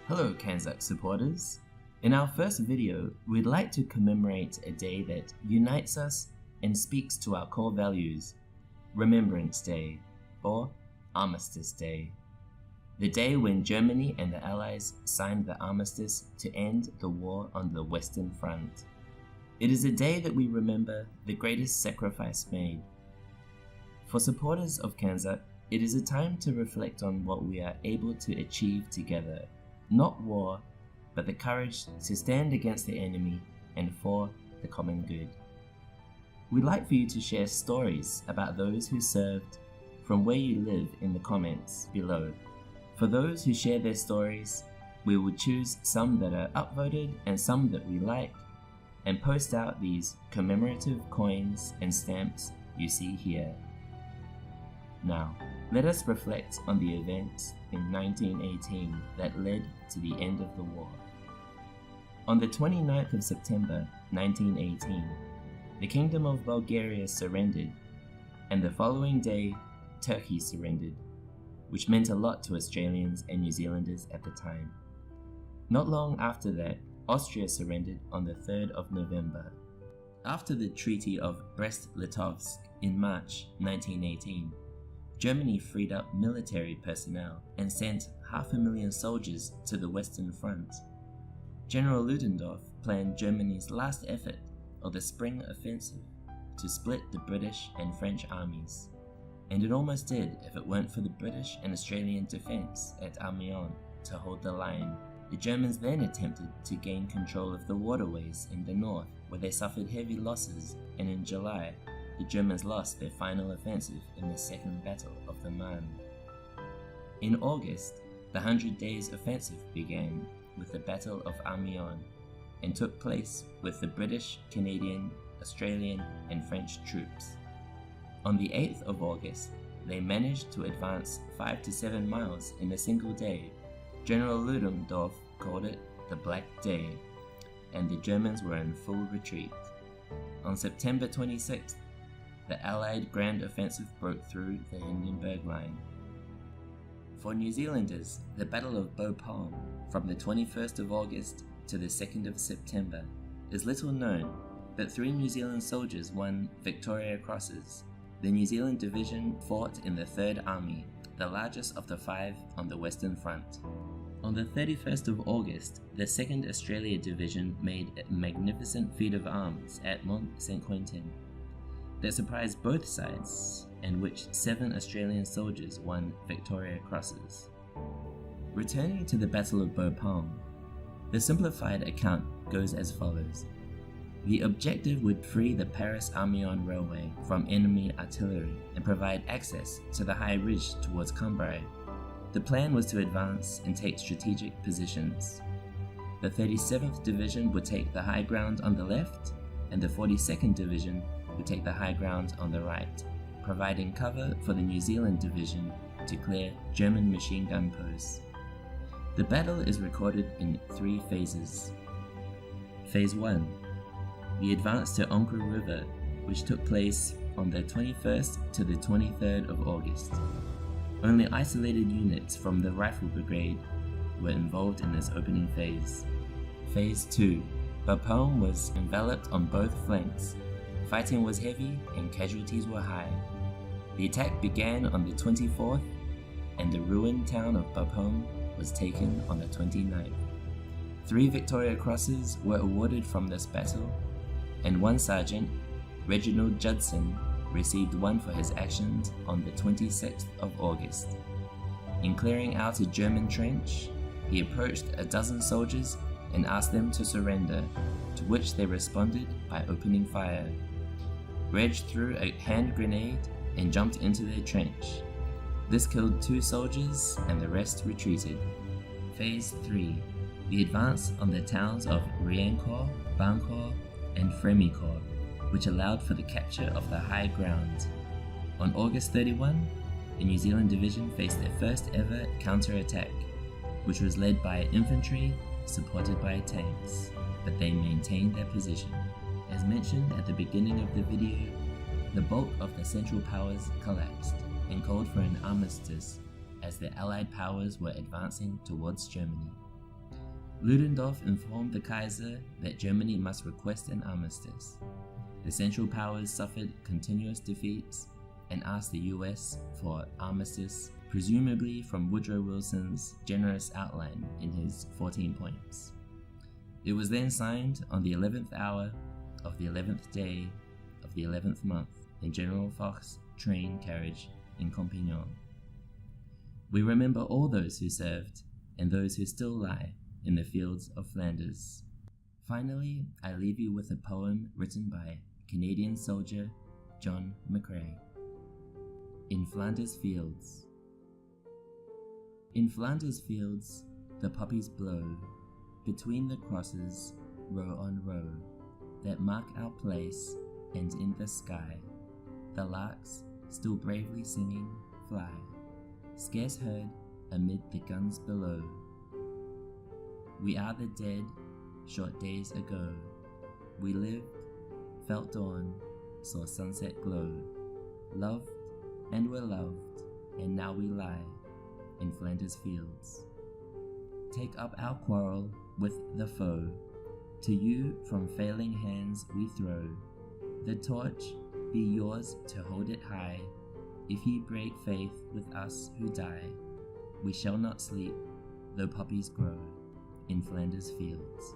Hello Kanzak supporters! In our first video, we'd like to commemorate a day that unites us and speaks to our core values, Remembrance Day, or Armistice Day. The day when Germany and the Allies signed the Armistice to end the war on the Western Front. It is a day that we remember the greatest sacrifice made. For supporters of Kanzak, it is a time to reflect on what we are able to achieve together. Not war, but the courage to stand against the enemy and for the common good. We'd like for you to share stories about those who served from where you live in the comments below. For those who share their stories, we will choose some that are upvoted and some that we like, and post out these commemorative coins and stamps you see here. Now, let us reflect on the events in 1918 that led to the end of the war. On the 29th of September 1918, the Kingdom of Bulgaria surrendered, and the following day, Turkey surrendered, which meant a lot to Australians and New Zealanders at the time. Not long after that, Austria surrendered on the 3rd of November. After the Treaty of Brest-Litovsk in March 1918, Germany freed up military personnel and sent 500,000 soldiers to the Western Front. General Ludendorff planned Germany's last effort of the Spring Offensive to split the British and French armies, and it almost did if it weren't for the British and Australian defense at Amiens to hold the line. The Germans then attempted to gain control of the waterways in the north, where they suffered heavy losses, and in July, the Germans lost their final offensive in the Second Battle of the Marne. In August, the 100 Days Offensive began with the Battle of Amiens and took place with the British, Canadian, Australian, and French troops. On the 8th of August, they managed to advance 5 to 7 miles in a single day. General Ludendorff called it the Black Day, and the Germans were in full retreat. On September 26th, the Allied Grand Offensive broke through the Hindenburg Line. For New Zealanders, the Battle of Bapaume, from the 21st of August to the 2nd of September, is little known, but 3 New Zealand soldiers won Victoria Crosses. The New Zealand Division fought in the 3rd Army, the largest of the 5 on the Western Front. On the 31st of August, the 2nd Australia Division made a magnificent feat of arms at Mont Saint-Quentin that surprised both sides, and which 7 Australian soldiers won Victoria Crosses. Returning to the Battle of Bapaume, the simplified account goes as follows. The objective would free the Paris-Amiens railway from enemy artillery and provide access to the high ridge towards Cambrai. The plan was to advance and take strategic positions. The 37th Division would take the high ground on the left, and the 42nd Division would take the high ground on the right, providing cover for the New Zealand Division to clear German machine gun posts. The battle is recorded in 3 phases. Phase 1. The advance to Ancre River, which took place on the 21st to the 23rd of August. Only isolated units from the Rifle Brigade were involved in this opening phase. Phase 2. Bapaume was enveloped on both flanks. Fighting was heavy and casualties were high. The attack began on the 24th, and the ruined town of Bapaume was taken on the 29th. 3 Victoria Crosses were awarded from this battle, and 1 sergeant, Reginald Judson, received one for his actions on the 26th of August. In clearing out a German trench, he approached a dozen soldiers and asked them to surrender, to which they responded by opening fire. Reg threw a hand grenade and jumped into their trench. This killed 2 soldiers and the rest retreated. Phase 3. The advance on the towns of Riencourt, Bancourt, and Frémicourt, which allowed for the capture of the high ground. On August 31, the New Zealand Division faced their first ever counter-attack, which was led by infantry supported by tanks, but they maintained their position. As mentioned at the beginning of the video, the bulk of the Central Powers collapsed and called for an armistice as the Allied powers were advancing towards Germany. Ludendorff informed the Kaiser that Germany must request an armistice. The Central Powers suffered continuous defeats and asked the US for armistice, presumably from Woodrow Wilson's generous outline in his 14 points. It was then signed on the 11th hour of the 11th day of the 11th month in General Foch's train carriage in Compiegne. We remember all those who served and those who still lie in the fields of Flanders. Finally, I leave you with a poem written by Canadian soldier John McCrae. In Flanders Fields. In Flanders fields, the poppies blow between the crosses, row on row, that mark our place, and in the sky, the larks, still bravely singing, fly, scarce heard amid the guns below. We are the dead, short days ago. We lived, felt dawn, saw sunset glow, loved and were loved, and now we lie in Flanders fields. Take up our quarrel with the foe, to you from failing hands we throw. The torch be yours to hold it high. If ye break faith with us who die, we shall not sleep, though poppies grow in Flanders fields.